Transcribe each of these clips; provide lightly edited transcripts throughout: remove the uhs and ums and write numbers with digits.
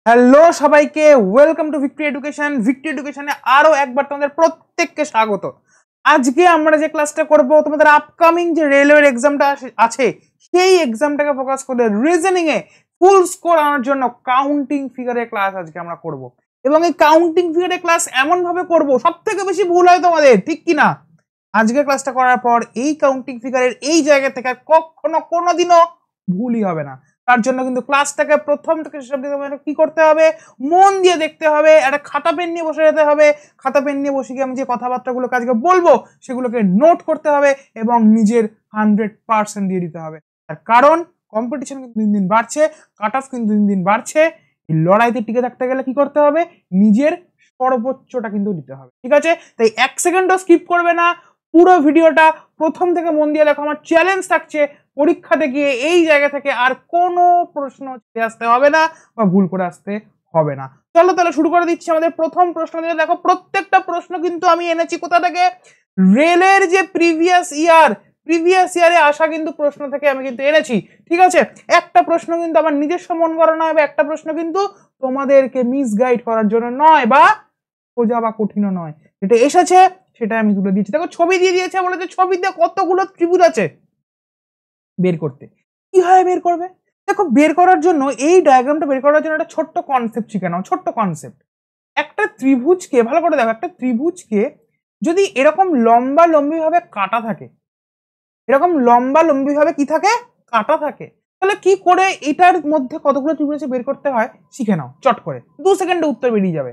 Hello সবাইকে, welcome to victory education. Victory এডুকেশনে আরো একবার তোমাদের প্রত্যেককে স্বাগত। আজকে আমরা যে ক্লাসটা করব, তোমাদের আপকামিং যে রেলওয়ের এক্সামটা আছে সেই এক্সামটাকে ফোকাস করে রিজনিং এ ফুল স্কোর আনার জন্য কাউন্টিং ফিগারের ক্লাস আজকে আমরা করব। এবং এই কাউন্টিং ফিগারের ক্লাস এমন ভাবে করব সব থেকে বেশি ভুল হয় তোমাদের, ঠিক কি না? আজকে ক্লাসটা করার পর এই কাউন্টিং ফিগারের এই জায়গা থেকে কখনো কোনোদিনও ভুলই হবে না। তার জন্য কিন্তু ক্লাসটাকে প্রথম থেকে শেষ অবধি কি করতে হবে, মন দিয়ে দেখতে হবে। একটা খাতা পেন নিয়ে বসে যেতে হবে। খাতা পেন নিয়ে বসে গিয়ে আমি যে কথাবার্তাগুলোকে আজকে বলবো সেগুলোকে নোট করতে হবে এবং নিজের 100% দিয়ে দিতে হবে। তার কারণ কম্পিটিশন কিন্তু দিন দিন বাড়ছে, কাট অফ কিন্তু দিন দিন বাড়ছে। এই লড়াইতে টিকে থাকতে গেলে কি করতে হবে, নিজের সর্বোচ্চটা কিন্তু দিতে হবে। ঠিক আছে, তাই 1 সেকেন্ডও স্কিপ করবে না, পুরো ভিডিওটা প্রথম থেকে মন দিয়ে দেখো। আমার চ্যালেঞ্জ থাকছে, পরীক্ষাতে গিয়ে এই জায়গা থেকে আর কোনো প্রশ্ন ছেড়ে আসতে হবে না বা ভুল করে আসতে হবে না। চলো তাহলে শুরু করে দিচ্ছি। আমাদের প্রথম প্রশ্ন দিয়ে দেখো, প্রত্যেকটা প্রশ্ন কিন্তু আমি এনেছি কোথা থেকে, রেলের যে প্রিভিয়াস ইয়ারে আসা কিন্তু প্রশ্ন থেকে আমি কিন্তু এনেছি। ঠিক আছে, একটা প্রশ্ন কিন্তু আমার নিজস্ব মন করা নয়, বা একটা প্রশ্ন কিন্তু তোমাদেরকে মিসগাইড করার জন্য নয়, বা সোজা বা কঠিনও নয়। যেটা এসেছে সেটা আমি তুলে দিচ্ছি। দেখো ছবি দিয়ে দিয়েছে, বলেছে ছবিতে কতগুলো ত্রিভুজ আছে বের করতে। কিভাবে বের করবে? দেখো, বের করার জন্য এই ডায়াগ্রামটা বের করার জন্য একটা ছোট্ট কনসেপ্ট শিখে নাও। ছোট্ট কনসেপ্ট, একটা ত্রিভুজকে ভালো করে দেখো, একটা ত্রিভুজকে যদি এরকম লম্বা লম্বি ভাবে কাটা থাকে, এরকম লম্বা লম্বি ভাবে কি থাকে, কাটা থাকে, তাহলে কি করে এটার মধ্যে কতগুলো ত্রিভুজ বের করতে হয় শিখে নাও। চট করে 2 সেকেন্ডে উত্তর বেরিয়ে যাবে।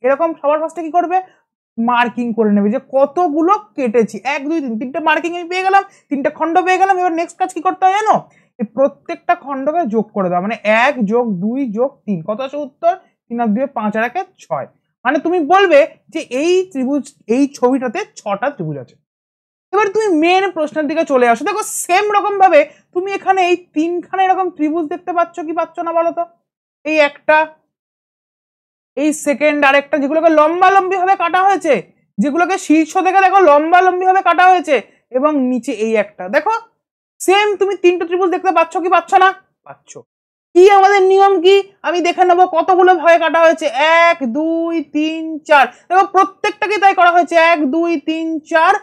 এরকম সবার ফার্স্টে কি করবে, মার্কিং করে নেবে যে কতগুলো কেটেছি। 1 2 3 তিনটে মার্কিং আমি পেয়ে গেলাম, 3টে খণ্ড পেয়ে গেলাম। এবার নেক্সট কাজ কি করতে হয় জানো, এই প্রত্যেকটা খণ্ডকে যোগ করে দাও। মানে 1 যোগ 2 যোগ 3 কত আছে উত্তর, 3 আর 2 5 আর 1 6। মানে তুমি বলবে যে এই ত্রিভুজ, এই ছবিটাতে 6টা ত্রিভুজ আছে। এবার তুমি মেন প্রশ্নের দিকে চলে আসো। দেখো সেম রকম ভাবে তুমি এখানে এই 3খানা এরকম ত্রিভুজ দেখতে পাচ্ছ কি পাচ্ছ না বলো তো? এই একটা, এই সেকেন্ড আরেকটা, যেগুলোকে লম্বা লম্বি ভাবে কাটা হয়েছে, যেগুলোকে শীর্ষ থেকে দেখো লম্বা লম্বি ভাবে কাটা হয়েছে, এবং নিচে এই একটা দেখো সেম। তুমি 3টে ত্রিভুজ দেখতে পাচ্ছ কি পাচ্ছ না? পাচ্ছ। কি আমাদের নিয়ম কি, আমি দেখে নেবো কতগুলো ভাবে কাটা হয়েছে। 1 2 3 4, দেখো প্রত্যেকটাকে তাই করা হয়েছে। 1 2 3 4,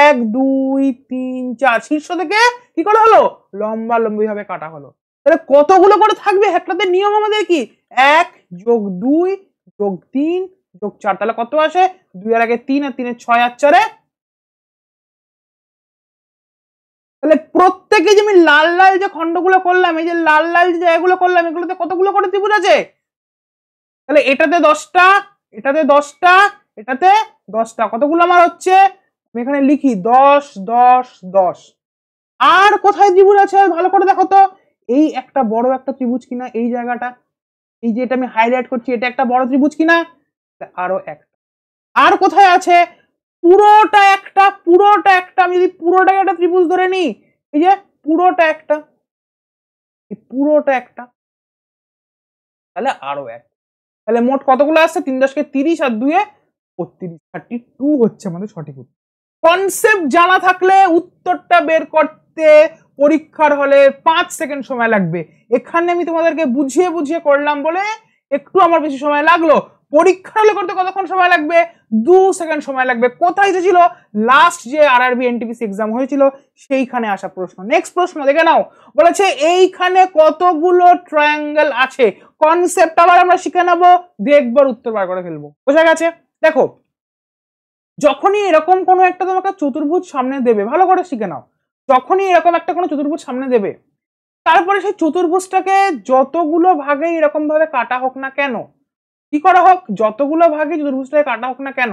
1 2 3 4, শীর্ষ থেকে কি করা হলো, লম্বা লম্বি ভাবে কাটা হলো। তাহলে কতগুলো করে থাকবে, একটাতে নিয়ম আমাদের কি, 1 যোগ 2 যোগ 3 যোগ 4, তাহলে কত আসে, 2 এর আগে 3 আর 3 এর 6 আর 4। তাহলে প্রত্যেকে যে আমি লাল লাল যে খণ্ডগুলো করলাম, এই যে লাল লাল যে জায়গাগুলো করলাম, এগুলোতে কতগুলো করে ত্রিভুজ আছে? তাহলে এটাতে 10টা, এটাতে 10টা, এটাতে 10টা, কতগুলো আমার হচ্ছে, আমি এখানে লিখি 10 10 10। আর কোথায় ত্রিভুজ আছে ভালো করে দেখো তো। এই একটা বড় একটা ত্রিভুজ কিনা, এই জায়গাটা, এই যে এটা আমি হাইলাইট করছি, এটা একটা বড় ত্রিভুজ কিনা, আরো একটা। আর কোথায় আছে, পুরোটা একটা, পুরোটা একটা। আমি যদি পুরোটাকে একটা ত্রিভুজ ধরে নিই, এই যে পুরোটা একটা, এই পুরোটা একটা, তাহলে আরো এক। তাহলে মোট কতগুলো আসছে, 3 10 30 আর 2 32, 32 হচ্ছে আমাদের সঠিক উত্তর। কনসেপ্ট জানা থাকলে উত্তরটা বের করতে পরীক্ষার হলে 5 সেকেন্ড সময় লাগবে। এখানে আমি তোমাদেরকে বুঝিয়ে বুঝিয়ে করলাম বলে একটু আমার বেশি সময় লাগলো। পরীক্ষার হলে করতে কতক্ষণ সময় লাগবে, 2 সেকেন্ড সময় লাগবে। কোথায় এসেছিল, লাস্ট যে আরআরবি এনটিপিসি এক্সাম হয়েছিল সেইখানে আসা প্রশ্ন। নেক্সট প্রশ্ন দেখে নাও, বলেছে এইখানে কতগুলো ট্রায়াঙ্গেল আছে। কনসেপ্ট আবার আমরা শিখে নেবো, দেখবার উত্তর বার করে ফেলবো। বোঝা গেছে? দেখো, যখনই এরকম কোনো একটা তোমাকে চতুর্ভুজ সামনে দেবে, ভালো করে শিখে নাও, যখনই এরকম একটা কোনো চতুর্ভুজ সামনে দেবে, তারপরে সেই চতুর্ভুজটাকে যতগুলো ভাগে এরকম ভাবে কাটা হোক না কেন, কি করা হোক, যতগুলো ভাগে চতুর্ভুজটাকে কাটা হোক না কেন,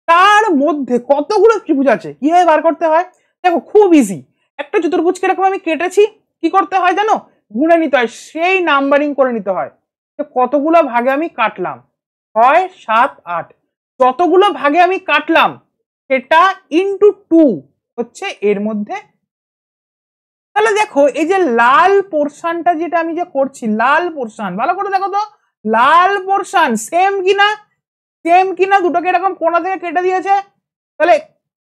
তার মধ্যে কতগুলো ত্রিভুজ আছে কিভাবে বার করতে হয়। দেখো খুব ইজি। একটা চতুর্ভুজকে এরকম আমি কেটেছি, কি করতে হয় জানো, গুণে নিতে হয়, সেই নাম্বারিং করে নিতে হয়। কতগুলো ভাগে আমি কাটলাম, 6 7 8, যতগুলো ভাগে আমি কাটলাম সেটা ইনটু 2 হচ্ছে এর মধ্যে। তাহলে দেখো এই যে লাল পোরশনটা যেটা আমি যে করছি, লাল পোরশন ভালো করে দেখো তো, লাল পোরশন সেম কিনা, সেম কিনা, দুটোকে এরকম কোণা থেকে কেটে দিয়েছে। তাহলে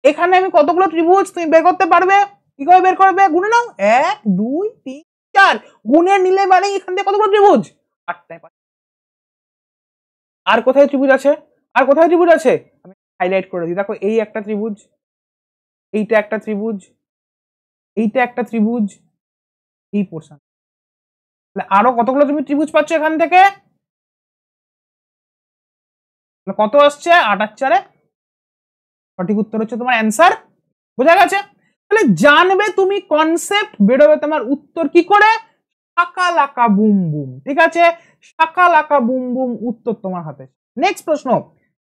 এখানে আমি কতগুলো ত্রিভুজ তুমি বের করতে পারবে, কি করে বের করবে? গুনে নাও, 1 2 3 4, গুনে নিলে মানে এখান থেকে কতগুলো ত্রিভুজ? 8টায়। আর কোথায় ত্রিভুজ আছে? আর কোথায় ত্রিভুজ আছে? আমি হাইলাইট করে দিই, দেখো এই একটা ত্রিভুজ, এইটা একটা ত্রিভুজ, এইটা একটা ত্রিভুজ, এই পোর্শন। আরো কতগুলো তুমি ত্রিভুজ পাচ্ছ এখান থেকে? কত আসছে? 8 আর 4, সঠিক উত্তর হচ্ছে তোমার অ্যান্সার। বোঝা গেছে? তাহলে জানবে তুমি কনসেপ্ট, বেরোবে তোমার উত্তর কি করে? Shakalaka boom boom. ঠিক আছে, শাকালাকা বুম বুম, উত্তর তোমার হাতে। নেক্সট প্রশ্ন।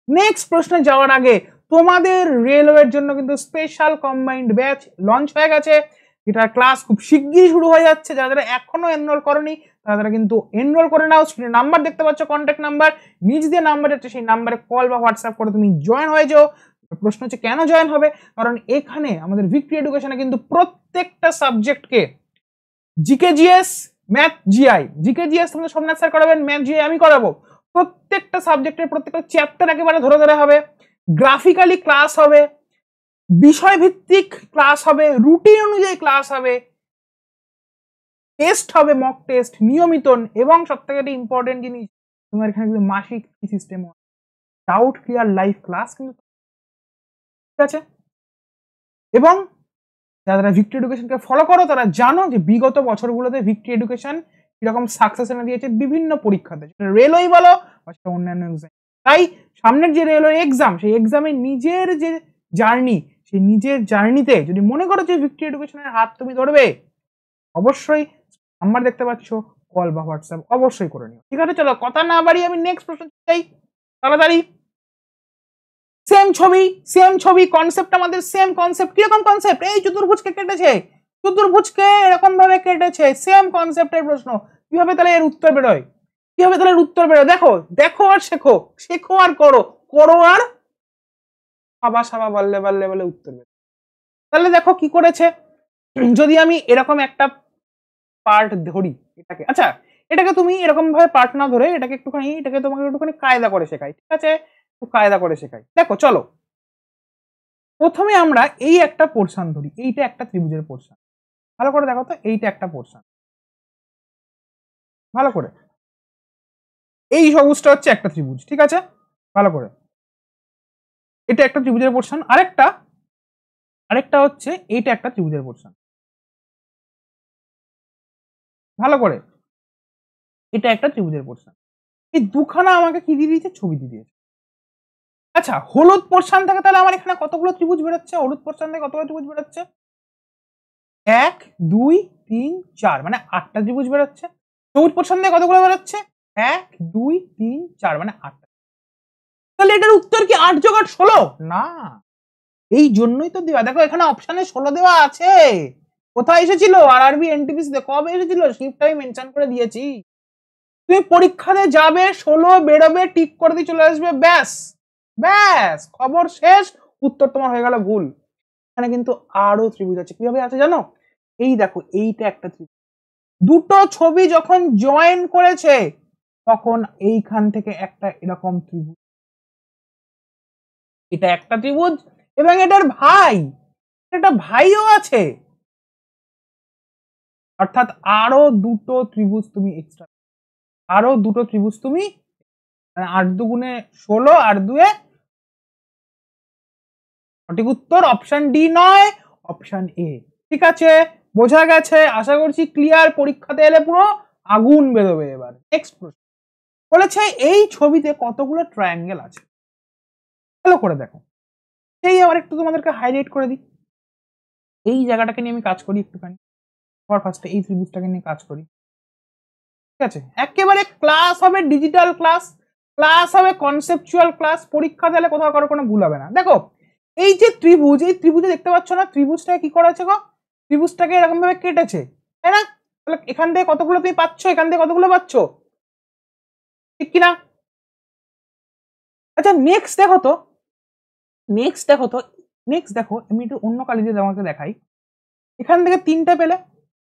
নেক্সট প্রশ্নে যাওয়ার আগে তোমাদের রেলওয়ের জন্য কিন্তু স্পেশাল কম্বাইন্ড ব্যাচ লঞ্চ হয়ে গেছে, যেটার ক্লাস খুব শিগগিরই শুরু হয়ে যাচ্ছে। যারা এখনো এনরোল করনি তারা কিন্তু এনরোল করে নাও। স্ক্রিনে নাম্বার দেখতে পাচ্ছ, কন্ট্যাক্ট নাম্বার, নিজ দিয়ে নাম্বার যাচ্ছে, সেই নাম্বারে কল বা হোয়াটসঅ্যাপ করে তুমি জয়েন হয়ে যাও। প্রশ্ন হচ্ছে কেন জয়েন হবে? কারণ এখানে আমাদের ভিক্টরি এডুকেশনে কিন্তু প্রত্যেকটা সাবজেক্টকে GK GS, math GI, GK GS তোমাদের সোমনাথ স্যার করাবেন, ম্যাথ জিআই আমি করাবো। প্রত্যেকটা সাবজেক্টের প্রত্যেকটা চ্যাপ্টার একেবারে ধরে ধরে হবে, গ্রাফিক্যালি ক্লাস হবে, বিষয় ভিত্তিক ক্লাস হবে, রুটিন অনুযায়ী ক্লাস হবে, টেস্ট হবে, মক টেস্ট নিয়মিত, এবং সবথেকে একটা ইম্পর্টেন্ট জিনিস, তোমার এখানে কিন্তু মাসিক system, doubt clear live class কিন্তু, ঠিক আছে? এবং যারা ভিক্টরি এডুকেশনকে ফলো করো তারা জানো যে বিগত বছরগুলোতে ভিক্টরি এডুকেশন কিরকম সাকসেস এনে দিয়েছে বিভিন্ন পরীক্ষাতে, রেলওয়ে বলো বা সেটা অন্যান্য এক্সাম। তাই সামনের যে রেলওয়ে এক্সাম, সেই এক্সামে নিজের যে জার্নি, সেই নিজের জার্নিতে যদি মনে করো যে ভিক্টরি এডুকেশনের হাত তুমি ধরবে, অবশ্যই নাম্বার দেখতে পাচ্ছ, কল বা হোয়াটসঅ্যাপ অবশ্যই করে নিও। ঠিক আছে, চলো কথা না বাড়িয়ে আমি নেক্সট প্রশ্ন চাই তাড়াতাড়ি। সেম ছবি, কনসেপ্ট আমাদের সেম কনসেপ্ট। কিরকম কনসেপ্ট? এই চতুর্ভুজকে কেটেছে, চতুর্ভুজকে এরকম ভাবে কেটেছে, সেম কনসেপ্টের প্রশ্ন। কিভাবে তাহলে এর উত্তর বেরোয়? কিভাবে তাহলে এর উত্তর বেরোয়? দেখো, দেখো আর শেখো, শেখো আর করো, করো আর সাবা সাবা বললে বললে বলে উত্তর বেরোয়। তাহলে দেখো কি করেছে, যদি আমি এরকম একটা পার্ট ধরি এটাকে, আচ্ছা এটাকে তুমি এরকম ভাবে পার্ট না ধরে এটাকে একটুখানি, এটাকে তোমাকে একটুখানি কায়দা করে শেখাই, ঠিক আছে? একটু কায়দা করে শেখাই। দেখো চলো, প্রথমে আমরা এই একটা পোর্শন ধরি, এইটা একটা ত্রিভুজের পোর্শন। ভালো করে দেখো তো, এইটা একটা পোর্শন, ভালো করে, এই সবুজটা হচ্ছে একটা ত্রিভুজ, ঠিক আছে? ভালো করে, এটা একটা ত্রিভুজের পোর্শন। আরেকটা হচ্ছে এইটা একটা ত্রিভুজের পোর্শন, ভালো করে, এটা একটা ত্রিভুজের পোর্শন। এই দুখানা আমাকে কি দিয়ে দিয়েছে? ছবি দিয়ে দিয়েছে। আচ্ছা, হলুদ পোর্শন থেকে তাহলে আমার এখানে কতগুলো ত্রিভুজ বেরোচ্ছে? হলুদ পোর্শন থেকে কতগুলো ত্রিভুজ বেরোচ্ছে? 1 2 3 4, মানে 8টা ত্রিভুজ বেরোচ্ছে। সবুজ পোর্শন থেকে কতগুলো বেরোচ্ছে? 1 2 3 4, মানে 8টা। তাহলে এটার উত্তর কি 8 যোগ 8 16? না, এই জন্যই তো দেওয়া, দেখো এখানে অপশনে 16 দেওয়া আছে। কোথায় এসেছিল? আরআরবি এনটিপিসি তে কবে এসেছিল? শিফট আমি মেনশন করে দিয়েছি। তুমি পরীক্ষাতে যাবে, 16 বেরোবে, টিক করে দিয়ে চলে আসবে, ব্যাস ব্যাস, খবর শেষ, উত্তর তোমার হয়ে গেল ভুল। এখানে কিন্তু আরো ত্রিভুজ আছে। কিভাবে আছে জানো? এই দেখো, এইটা একটা ত্রিভুজ, দুটো ছবি যখন জয়েন করেছে তখন এইখান থেকে একটা এরকম ত্রিভুজ, এটা একটা ত্রিভুজ, এবং এটার ভাই, এটা ভাইও আছে, অর্থাৎ আরো দুটো ত্রিভুজ তুমি এক্সট্রা, আরো দুটো ত্রিভুজ তুমি, মানে 8 দুগুণে 16 আর 2 এ, সঠিক উত্তর অপশন ডি নয়, অপশন এ। ঠিক আছে, বোঝা গেছে? আশা করছি ক্লিয়ার। পরীক্ষাতে এলে পুরো আগুন বেরোবে। এবার নেক্সট প্রশ্ন বলেছে, এই ছবিতে কতগুলো ট্রায়াঙ্গেল আছে? ভালো করে দেখো, সেই আবার একটু তোমাদেরকে হাইলাইট করে দিই। এই জায়গাটাকে নিয়ে আমি কাজ করি একটুখানি, আবার ফার্স্টে এই ত্রিভুজটাকে নিয়ে কাজ করি, ঠিক আছে? একেবারে ক্লাস হবে ডিজিটাল ক্লাস, ক্লাস হবে কনসেপচুয়াল ক্লাস। পরীক্ষা দিলে কোথাও কারো কোনো ভুল হবে না। দেখো, এই যে ত্রিভুজ, এই ত্রিভুজে দেখতে পাচ্ছ না, ত্রিভুজটাকে কি করা আছে গো? ত্রিভুজটাকে এরকম ভাবে কেটেছে, তাই না? তাহলে এখান থেকে কতগুলো তুমি পাচ্ছ, এখান থেকে কতগুলো পাচ্ছ, ঠিক কিনা? আচ্ছা নেক্সট দেখো তো, নেক্সট দেখো তো, নেক্সট দেখো, আমি একটু অন্য কালি দিয়ে তোমাকে দেখাই। এখান থেকে 3টে পেলে,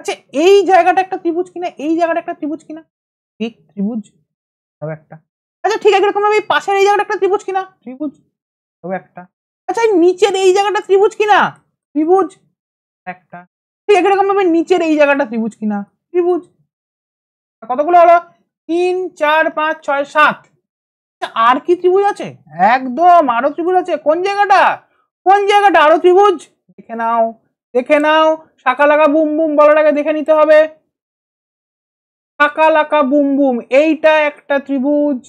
আচ্ছা এই জায়গাটা একটা ত্রিভুজ কিনা, এই জায়গাটা একটা ত্রিভুজ কিনা? ঠিক, ত্রিভুজ, তবে একটা। আচ্ছা ঠিক আছে, এরকম ভাবে পাশের এই জায়গাটা একটা ত্রিভুজ কিনা? ত্রিভুজ, তবে একটা। আচ্ছা এই নিচের এই জায়গাটা ত্রিভুজ কিনা? ত্রিভুজ, একটা, ঠিক একই রকম ভাবে নিচের এই জায়গাটা ত্রিভুজ কিনা? ত্রিভুজ। কতগুলো হলো? 3 4 5 6 7। আর কি ত্রিভুজ আছে? একদম আরো ত্রিভুজ আছে। কোন জায়গাটা? কোন জায়গাটা আরো ত্রিভুজ? দেখে নাও, দেখে নাও। শাকা লাগা বুম বুম বলার আগে দেখে নিতে হবে। শাকা লাকা বুম বুম, এইটা একটা ত্রিভুজ।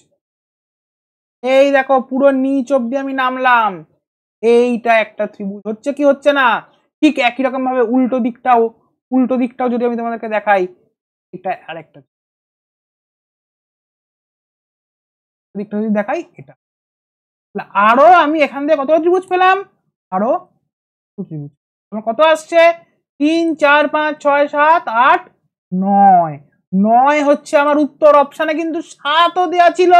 এই দেখো পুরো নিচ অব্দি আমি নামলাম, এইটা একটা ত্রিভুজ। হচ্ছে কি হচ্ছে না? ঠিক একই রকম ভাবে উল্টো দিকটাও যদি আমি তোমাদেরকে দেখাই, এটা আরেকটা দিকটা যদি দেখাই, এটা আরো আমি এখান থেকে কত ত্রিভুজ পেলাম? আরো ত্রিভুজ। তোমার কত আসছে? 3 4 5 6 7 8 9। 9 হচ্ছে আমার উত্তর। অপশানে কিন্তু 7ও দেওয়া ছিল।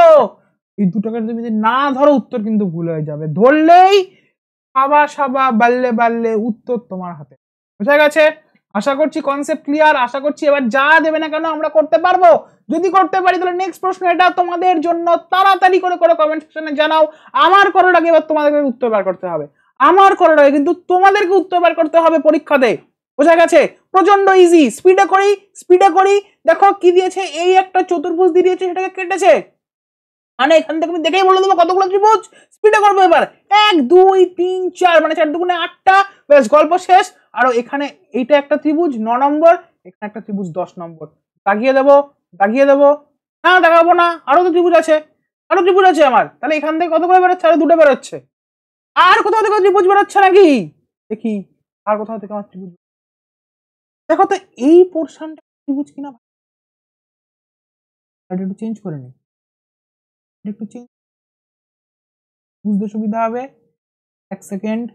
এই দুটোকে তুমি যদি না ধরো উত্তর কিন্তু ভুল হয়ে যাবে। ধরলেই সাবা সাবা বাল্লে বাল্লে উত্তর তোমার হাতে। বুঝা গেছে? আশা করছি কনসেপ্ট ক্লিয়ার। আশা করছি এবার যা দেবে না কেন আমরা করতে পারবো। যদি করতে পারি তাহলে নেক্সট প্রশ্ন এটা তোমাদের জন্য তাড়াতাড়ি করে কমেন্ট সেকশনে জানাও। আমার করার আগে এবার তোমাদেরকে উত্তর বার করতে হবে। আমার করার আগে কিন্তু তোমাদেরকে উত্তর বার করতে হবে পরীক্ষাতে। বোঝা গেছে? প্রচন্ড ইজি। স্পিডে করি। দেখো কি দিয়েছে, এই একটা চতুর্ভুজ দিয়ে দিয়েছে, সেটাকে কেটেছে। মানে এখান থেকে আমি দেখেই বলে দেবো কতগুলো ত্রিভুজ। স্পিডে করবো এবার। 1 2 3 4, মানে 4 দুগুণে 8টা। বেশ, গল্প শেষ। আর এখানে এইটা একটা ত্রিভুজ 9 নম্বর, এখানে একটা ত্রিভুজ 10 নম্বর। দাগিয়ে দেবো। না দেখাবো না, আরো তো ত্রিভুজ আছে, আমার। তাহলে এখান থেকে কত করে বেরোচ্ছে? আরো দুটো বেরোচ্ছে। আর কোথাও থেকে ত্রিভুজ বেরোচ্ছে নাকি? দেখি আর কোথাও থেকে আমার ত্রিভুজ। দেখো তো এই পোর্শনটা ত্রিভুজ কিনা। একটু চেঞ্জ করে নি, একটু চেঞ্জ, বুঝতে সুবিধা হবে। এক সেকেন্ড।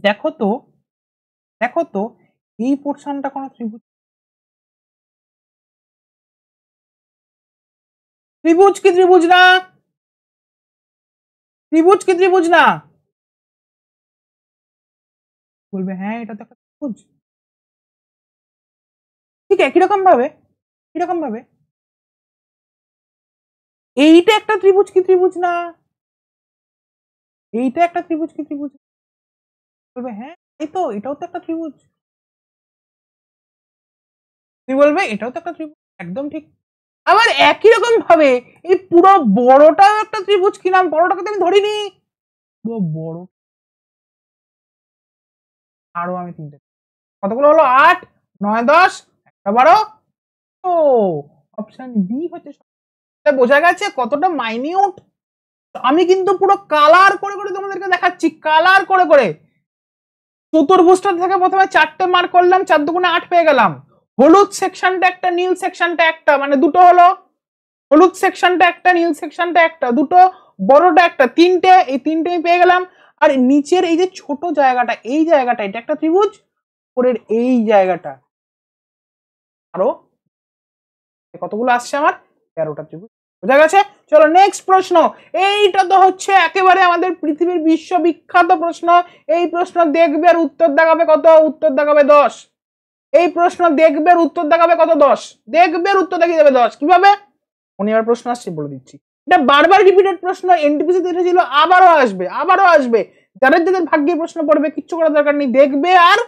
দেখো তো এই পোর্শনটা কোন ত্রিভুজ? ত্রিভুজ কি ত্রিভুজ না? বলবে হ্যাঁ এটা তো একটা ত্রিভুজ। ঠিক একই রকম ভাবে এইটা একটা ত্রিভুজ কি ত্রিভুজ না? এইটা একটা ত্রিভুজ কি ত্রিভুজ? বলবে হ্যাঁ এই তো, এটাও তো একটা ত্রিভুজ। তুমি বলবে এটাও তো একটা ত্রিভুজ। একদম ঠিক। আবার একই রকম ভাবে এই পুরো বড়টাও একটা ত্রিভুজ কি নাম? বড়টাকে তো আমি ধরিনি। পুরো বড় আরো আমি তিনটে। কতগুলো হলো? 8 9 10 12। ও অপশন বি হচ্ছে। বোঝা গেছে কতটা মাইনিউট। আমি কিন্তু পুরো কালার করে তোমাদেরকে দেখাচ্ছি, কালার করে। চতুর্ভুজটা থেকে প্রথমে 4টে মার্ক করলাম, 4 দুগুণে 8 পেয়ে গেলাম। হলুদ সেকশনটা একটা, নীল সেকশনটা একটা, মানে দুটো হলো। হলুদ সেকশনটা একটা, নীল সেকশনটা একটা, দুটো। বড়টা একটা, তিনটে। এই তিনটে আমি পেয়ে গেলাম। আর নিচের এই যে ছোট জায়গাটা, এই জায়গাটা, এটা একটা ত্রিভুজ। উপরের এই জায়গাটা আরো কতগুলো আসছে আমার? 13টা ত্রিভুজ। বোঝা গেছে? চলো নেক্সট প্রশ্ন। এইটা তো হচ্ছে একেবারে আমাদের পৃথিবীর বিশ্ববিখ্যাত প্রশ্ন। এই প্রশ্ন দেখবে আর উত্তর দেখাবে কত? উত্তর দেখাবে 10। এই প্রশ্ন দেখবে আর উত্তর দেখাবে কত? 10। দেখবে আর উত্তর দেখিয়ে দেবে 10। কিভাবে? এবার প্রশ্ন আসছে বলে দিচ্ছি। এটা বারবার রিপিটেড প্রশ্ন, এনটিপিসি তে এসেছিল, আবারও আসবে। যাদের ভাগ্যের প্রশ্ন পড়বে কিচ্ছু করার দরকার নেই, দেখবে আর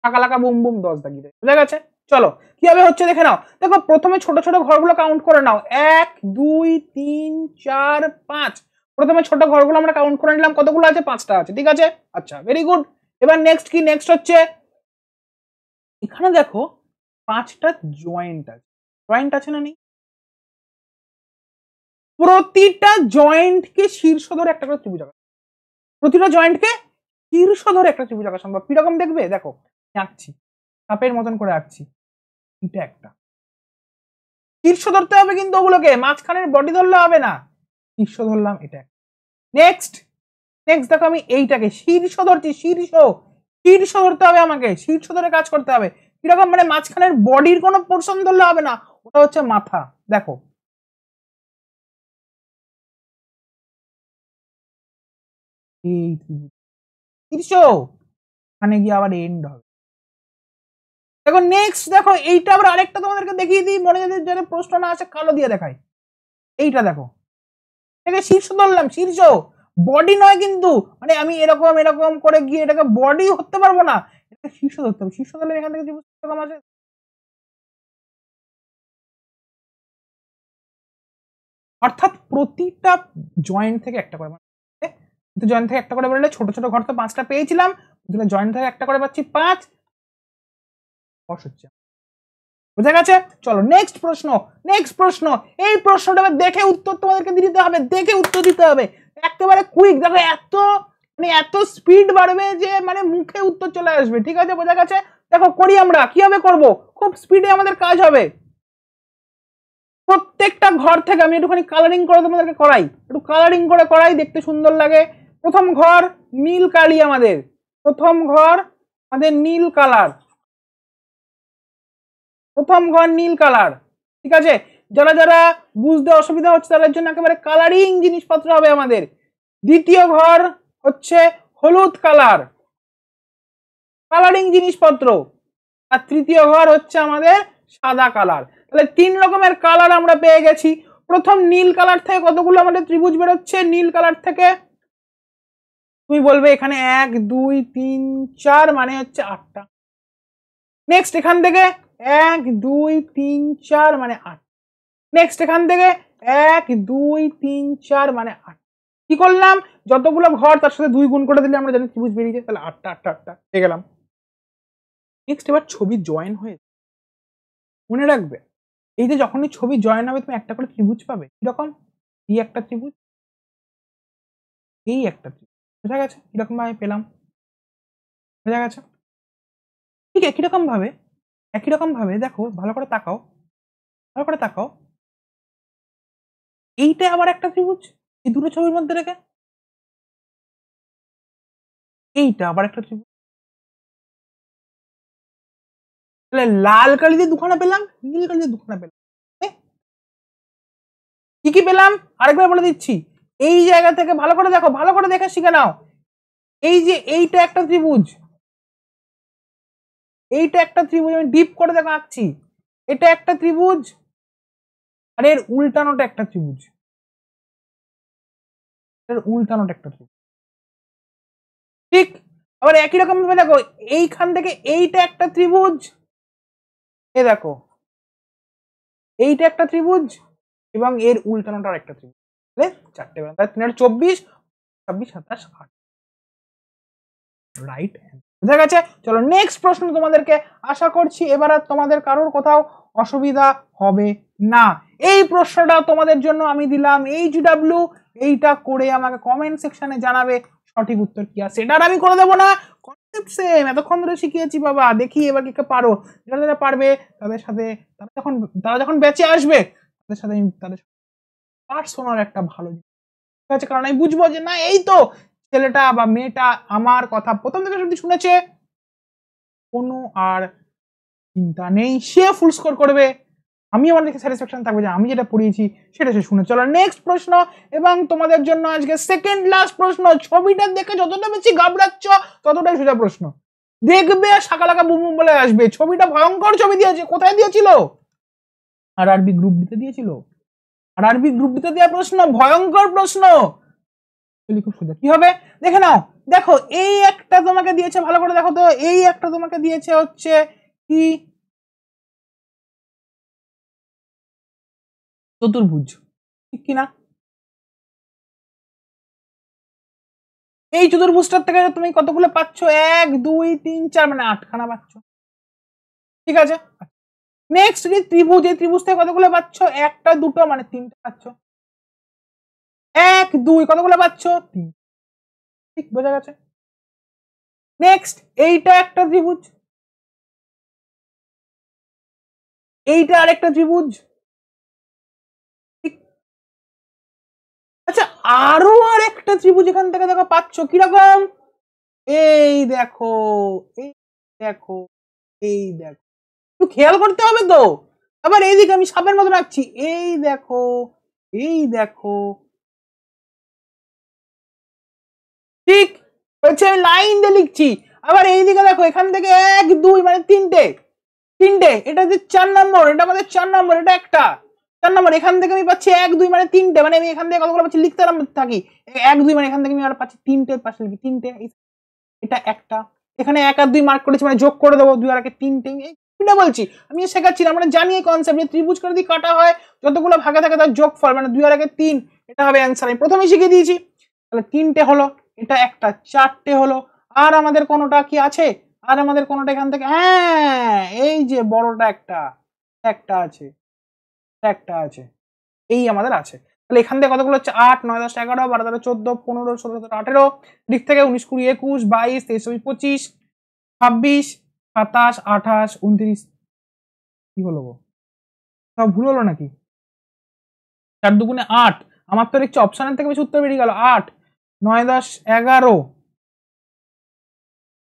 টাকা লাগা বুম বুম 10 দাগিয়ে দেবে। বুঝা গেছে? চলো কিভাবে হচ্ছে দেখে নাও। দেখো প্রথমে ছোট ছোট ঘরগুলো কাউন্ট করে নাও। 1 2 3 4 5। প্রথমে ছোট ঘরগুলো আমরা কাউন্ট করে নিলাম, কতগুলো আছে? 5টা আছে। ঠিক আছে, আচ্ছা ভেরি গুড। এবার নেক্সট কি? নেক্সট হচ্ছে এখানে দেখো 5টা জয়েন্ট আছে না নেই? প্রতিটা জয়েন্টকে শীর্ষ ধরে একটা করে ত্রিভুজ আঁকা। প্রতিটা জয়েন্টকে শীর্ষ ধরে একটা ত্রিভুজ আঁকা সম্ভব। কিরকম দেখবে? দেখো আঁকছি, সাপের মতন করে আঁকছি। এটা একটা শীর্ষ ধরতে হবে, কিন্তু ওগুলোকে মাঝখানের বডি ধরলে হবে না, শীর্ষ ধরলাম। এটা নেক্সট দেখো আমি এইটাকে শীর্ষ ধরছি। শীর্ষ ধরতে হবে আমাকে, শীর্ষ ধরে কাজ করতে হবে। কিরকম? মানে মাঝখানের বডির কোনো পোর্শন ধরলে হবে না, ওটা হচ্ছে মাথা। দেখো এই ত্রিভুজ শীর্ষ, ওখানে গিয়ে আবার এন্ড হবে। দেখো নেক্সট দেখো এইটা আবার আরেকটা তোমাদেরকে দেখিয়ে দিই, মনে যদি প্রশ্ন না আসে কালো দিয়ে দেখাই। এইটা দেখো, এটাকে শীর্ষ ধরলাম, শীর্ষ বডি নয় কিন্তু, মানে আমি এরকম এরকম করে গিয়ে এটাকে বডি ধরতে পারবো না, এটাকে শীর্ষ ধরতে হবে। শীর্ষ ধরলে এখান থেকে ত্রিভুজ এরকম আসে। অর্থাৎ প্রতিটা জয়েন্ট থেকে একটা করে, জয়েন্ট থেকে একটা করে বললে ছোট ছোট ঘর তো 5টা পেয়েছিলাম, জয়েন্ট থেকে একটা করে পাচ্ছি 5 হচ্ছে। বুঝা গেছে? চলো নেক্সট প্রশ্ন। নেক্সট প্রশ্ন, এই প্রশ্নটা দেখে উত্তর তোমাদেরকে দিতে হবে, দেখে উত্তর দিতে হবে একেবারে কুইক। দেখো এত মানে এত স্পিড বাড়বে যে মানে মুখে উত্তর চলে আসবে। ঠিক আছে, বোঝা গেছে? দেখো করি আমরা, কিভাবে করব, খুব স্পিডে আমাদের কাজ হবে। প্রত্যেকটা ঘর থেকে আমি একটুখানি কালারিং করে তোমাদেরকে করাই, একটু কালারিং করে করাই, দেখতে সুন্দর লাগে। প্রথম ঘর নীল কালি, আমাদের প্রথম ঘর আমাদের নীল কালার, প্রথম ঘর নীল কালার। ঠিক আছে, যারা যারা বুঝতে অসুবিধা হচ্ছে তাদের জন্য একেবারে কালারিং জিনিসপত্র হবে আমাদের। দ্বিতীয় ঘর হচ্ছে হলুদ কালার, কালারিং জিনিসপত্র। আর তৃতীয় ঘর হচ্ছে আমাদের সাদা কালার। তাহলে 3 রকমের কালার আমরা পেয়ে গেছি। প্রথম নীল কালার থেকে কতগুলো আমাদের ত্রিভুজ বেরোচ্ছে? নীল কালার থেকে তুমি বলবে এখানে 1 2 3 4 মানে হচ্ছে 8টা। নেক্সট এখান থেকে 1 2 3 4 মানে 8। নেক্সট এখান থেকে 1 2 3 4 মানে 8। কি করলাম? যতগুলো ঘর তার সাথে 2 গুণ করে দিলে আমরা জানি ত্রিভুজ বেরিয়ে যায়। তাহলে 8টা 8টা 8টা পেয়ে গেলাম। নেক্সট এবার ছবি জয়েন হয়ে, মনে রাখবে এই যে যখনই ছবি জয়েন হবে তুমি একটা করে ত্রিভুজ পাবে। কিরকম? এই একটা ত্রিভুজ, এই একটা ত্রিভুজ। বোঝা গেছে কিরকম ভাবে পেলাম? বোঝা গেছে? ঠিক একই রকম ভাবে দেখো, ভালো করে তাকাও, ভালো করে তাকাও, এইটা আবার একটা ত্রিভুজ এই দুটো ছবির মধ্যে রেখে, এইটা আবার একটা ত্রিভুজ। তাহলে লাল কালি দিয়ে দুখানা পেলাম, নীল কালি দিয়ে দুখানা পেলাম। কি কি পেলাম আরেকবার বলে দিচ্ছি। এই জায়গা থেকে ভালো করে দেখো, ভালো করে দেখে শিখে নাও। এই যে এইটা একটা ত্রিভুজ, এইটা একটা ত্রিভুজ, আমি ডিপ করে দেখো আঁকছি। এটা একটা ত্রিভুজ আর এর উল্টানোটা একটা ত্রিভুজ, এর উল্টানোটা একটা ত্রিভুজ। ঠিক আবার একই রকম ভাবে দেখো, এইখান থেকে এইটা একটা ত্রিভুজ, এ দেখো এইটা একটা ত্রিভুজ এবং এর উল্টানোটা একটা ত্রিভুজ। তাহলে 4টে পেলাম। তাহলে 3 24 26 27 8 রাইট। বুঝা গেছে? চলো নেক্সট প্রশ্ন তোমাদেরকে। আশা করছি এবার আর তোমাদের কারোর কোথাও অসুবিধা হবে না। এই প্রশ্নটা তোমাদের জন্য আমি দিলাম HW, এইটা করে আমাকে কমেন্ট সেকশনে জানাবে সঠিক উত্তর কি আছে। এটা আর আমি করে দেবো না, কনসেপ্ট সেম, এতক্ষণ ধরে শিখিয়েছি বাবা। দেখি এবার কি পারো। যারা যারা পারবে তাদের সাথে, তারা যখন ব্যাচে আসবে তাদের সাথে আমি তাদের পার্সোনাল একটা ভালো, ঠিক আছে, কারণ আমি বুঝবো যে না এই তো ছেলেটা বা মেয়েটা আমার কথা প্রথম থেকে যদি শুনেছে, কোনো আর চিন্তা নেই, সে ফুল স্কোর করবে। আমি আমার দেখে স্যাটিসফ্যাকশন থাকবে যে আমি যেটা পড়িয়েছি সেটা সে শুনে। চলো নেক্সট প্রশ্ন, এবং তোমাদের জন্য আজকে সেকেন্ড লাস্ট প্রশ্ন। ছবিটা দেখে যতটা বেশি ঘাবড়াচ্ছ ততটাই সোজা প্রশ্ন। দেখবে শাকালাকা বুম বুম বলে আসবে। ছবিটা ভয়ঙ্কর ছবি দিয়েছে। কোথায় দিয়েছিল? আরআরবি গ্রুপ দিতে দিয়েছিল। আরআরবি গ্রুপ দিতে দেওয়া প্রশ্ন, ভয়ঙ্কর প্রশ্ন। খুব সোজা। কি হবে দেখে নাও। দেখো এই একটা তোমাকে দিয়েছে, ভালো করে দেখো তো, এই একটা তোমাকে দিয়েছে হচ্ছে কি চতুর্ভুজ, ঠিক কিনা? এই চতুর্ভুজটার থেকে তুমি কতগুলো পাচ্ছ? 1 2 3 4 মানে 8খানা পাচ্ছ। ঠিক আছে, নেক্সট যে ত্রিভুজ, এই ত্রিভুজ থেকে কতগুলো পাচ্ছ? 1টা 2টো মানে 3টা পাচ্ছ। 1 2 কতগুলো পাচ্ছ? 3। ঠিক, বোঝা গেছে? নেক্সট এইটা একটা ত্রিভুজ, এইটা আরেকটা ত্রিভুজ। আচ্ছা, আরো আরেকটা ত্রিভুজ এখান থেকে দেখো পাচ্ছ। কিরকম? এই দেখো, এই দেখো, এই দেখো, একটু খেয়াল করতে হবে তো। আবার এইদিকে আমি সাপের মতো রাখছি। এই দেখো, এই দেখো, ঠিক হচ্ছে, আমি লাইন দিয়ে লিখছি। আবার এইদিকে দেখো, এখান থেকে 1 2 মানে 3টে, এটা যে 4 নম্বর, এটা আমাদের 4 নম্বর, এটা একটা। 4 নম্বর এখান থেকে আমি পাচ্ছি 1 2 মানে 3টে, মানে আমি এখান থেকে কতগুলো পাচ্ছি লিখতে থাকি 1 2 মানে এখান থেকে আমি আর পাচ্ছি 3টে, পাশে লিখি 3টে, এটা একটা, এখানে 1 আর 2 মার্ক করেছি মানে যোগ করে দেবো 2 আর 1 3টে। এটা বলছি আমি শেখাচ্ছি না, আমরা জানি এই কনসেপ্ট যে ত্রিভুজ করে দিয়ে কাটা হয় যতগুলো ভাগে থাকে তার যোগফল মানে 2 আর 1 3, এটা হবে অ্যানসার। আমি প্রথমেই শিখিয়ে দিয়েছি। তাহলে 3টে হলো, এটা একটা, 4টে হলো। আর আমাদের কোনটা কি আছে? আর আমাদের কোনটা এখান থেকে, হ্যাঁ এই যে বড়টা একটা আছে, একটা আছে, এই আমাদের আছে। তাহলে এখান থেকে কতগুলো হচ্ছে 8 9 10 11 12 13 14 15 16 17 18, দিক থেকে 19 20 21 22 23 25 26 27 28 29, কি হলো গো, সব ভুল হলো নাকি? 4 দুগুণে 8, আমার তো দেখছি অপশনের থেকে বেশি উত্তর বেরিয়ে গেল। 8 9 10 11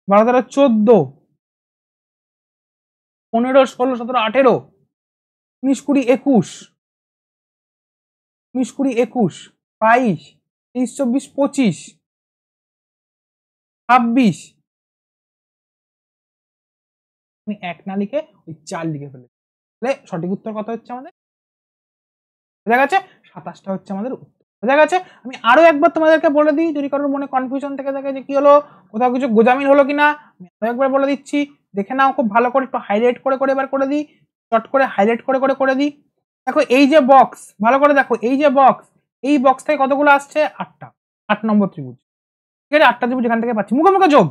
12 13 14 15 16 17 18 19 20 21 19 20 21 22 23 24 25 26, আমি 1 না লিখে ওই 4 লিখে ফেলেছি। তাহলে সঠিক উত্তর কত হচ্ছে আমাদের? বোঝা গেছে? 27টা হচ্ছে আমাদের উত্তর। বোঝা গেছে? আমি আরো একবার তোমাদেরকে বলে দিই, যদি কারোর মনে কনফিউশন থেকে থাকে যে কি হলো, কোথাও কিছু গোজামিল হলো কিনা, আমি আরো একবার বলে দিচ্ছি। দেখে নাও খুব ভালো করে, একটু হাইলাইট করে করে এবার করে দিই, শর্ট করে হাইলাইট করে করে করে দিই। দেখো এই যে বক্স, ভালো করে দেখো এই যে বক্স, এই বক্স থেকে কতগুলো আসছে? 8টা, 8 নম্বর ত্রিভুজ। ঠিক আছে, 8টা ত্রিভুজ এখান থেকে পাচ্ছি, মুখোমুখি যোগ।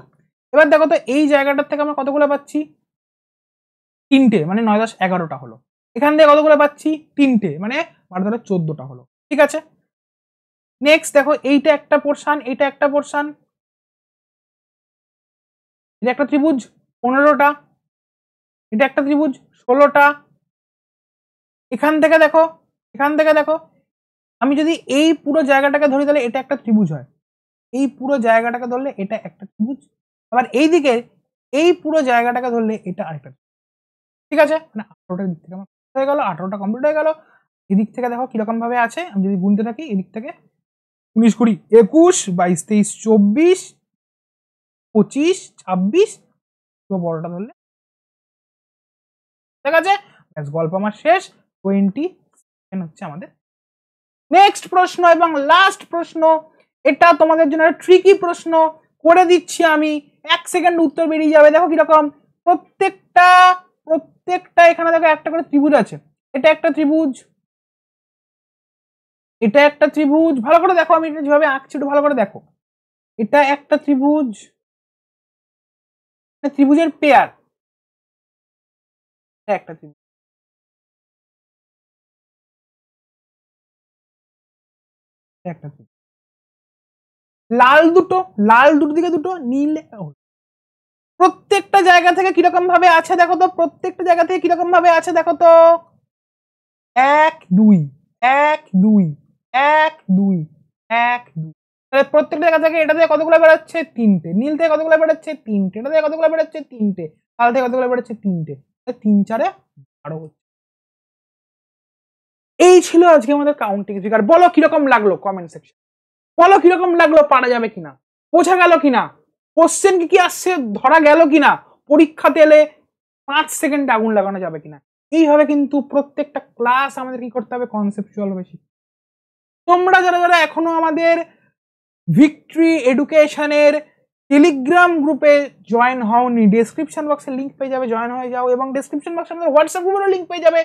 এবার দেখো তো এই জায়গাটার থেকে আমরা কতগুলো পাচ্ছি? 3টে, মানে 9 10 11টা হলো। এখান থেকে কতগুলো পাচ্ছি? 3টে, মানে 12 13 14টা হলো। ঠিক আছে, নেক্সট দেখো এইটা একটা পোরশন, এইটা একটা পোরশন, এটা একটা ত্রিভুজ 15টা, এটা একটা ত্রিভুজ 16টা। এখান থেকে দেখো, এখান থেকে দেখো, আমি যদি এই পুরো জায়গাটাকে ধরি তাহলে এটা একটা ত্রিভুজ হয়, এই পুরো জায়গাটাকে ধরলে এটা একটা ত্রিভুজ, আবার এই দিকে এই পুরো জায়গাটাকে ধরলে এটা আরেকটা। ঠিক আছে, মানে 18টার দিক থেকে আমার হয়ে গেল, 18টা কমপ্লিট হয়ে গেল। এদিক থেকে দেখো কিরকম ভাবে আছে, আমি যদি গুনতে থাকি এদিক থেকে 19 20 21 22 23 24 25 26, পুরো বড়টা ধরলে। ঠিক আছে, ব্যাস গল্প আমার শেষ। 20 হচ্ছে আমাদের নেক্সট প্রশ্ন এবং লাস্ট প্রশ্ন। এটা তোমাদের জন্য ট্রিকি প্রশ্ন করে দিচ্ছি আমি, 1 সেকেন্ড উত্তর বেরিয়ে যাবে। দেখো কিরকম, প্রত্যেকটা এখানে দেখো একটা করে ত্রিভুজ আছে, এটা একটা ত্রিভুজ, এটা একটা ত্রিভুজ, ভালো করে দেখো আমি এটা যেভাবে আঁকছি একটু ভালো করে দেখো, এটা একটা ত্রিভুজ, ত্রিভুজের পেয়ার, একটা ত্রিভুজ, একটা ত্রিভুজ, লাল দুটো দিকে দুটো, নীল প্রত্যেকটা জায়গা থেকে কিরকম ভাবে আছে দেখো তো, প্রত্যেকটা জায়গা থেকে কিরকম ভাবে আছে দেখো তো, 1 2 1 2 1 2 1 2, তাহলে প্রত্যেকটা জায়গা থেকে এটা থেকে কতগুলো বেরোচ্ছে? 3টে। নীল থেকে কতগুলো বেরোচ্ছে? 3টে। এটা থেকে কতগুলো বেরোচ্ছে? 3টে। লাল থেকে কতগুলো বেরোচ্ছে? 3টে। 3 4 12 হচ্ছে। এই ছিল আজকে আমাদের কাউন্টিং ফিগার। বলো কিরকম লাগলো কমেন্ট সেকশন, বলো কিরকম লাগলো, পারা যাবে কিনা, বোঝা গেল কিনা, কোশ্চেন কি আসছে ধরা গেল কিনা, পরীক্ষাতে এলে 5 সেকেন্ড আগুন লাগানো যাবে কিনা। এইভাবে কিন্তু প্রত্যেকটা ক্লাস আমাদের কি করতে হবে, কনসেপচুয়াল বেশি। তোমরা যারা যারা এখনো আমাদের ভিক্টরি এডুকেশনের টেলিগ্রাম গ্রুপে জয়েন হওনি, ডেসক্রিপশন বক্সে লিংক পেয়ে যাবে, জয়েন হয়ে যাও, এবং ডেসক্রিপশন বক্সে আমাদের হোয়াটসঅ্যাপ গ্রুপেরও লিংক পেয়ে যাবে,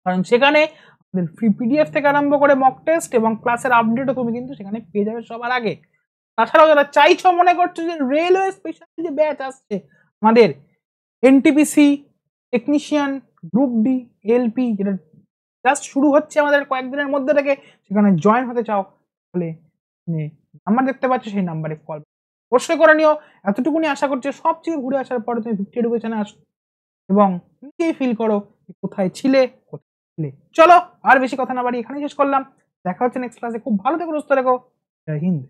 কারণ সেখানে আমাদের ফ্রি পিডিএফ থেকে আরম্ভ করে মক টেস্ট এবং ক্লাসের আপডেটও তুমি কিন্তু সেখানে পেয়ে যাবে সবার আগে। তাছাড়াও যারা চাইছো, মনে করছো যে রেলওয়ে স্পেশাল যে ব্যাচ আসছে আমাদের NTPC technician group D LP, যেটা জাস্ট শুরু হচ্ছে আমাদের কয়েকদিনের মধ্যে থেকে, সেখানে জয়েন হতে চাও তাহলে নাম্বার দেখতে পাচ্ছ, সেই নাম্বারে কল অবশ্যই করে নিও। এতটুকুনি আশা করছি সবচেয়ে ঘুরে আসার পরে তুমি ভিক্টরি এডুকেশনে আসো এবং নিজেই ফিল করো কোথায় ছিলে, কোথায় ছিলে। চলো আর বেশি কথা না বাড়ি এখানেই শেষ করলাম, দেখা হচ্ছে নেক্সট ক্লাসে। খুব ভালো থেকো, সুস্থ থেকো, জয় হিন্দ।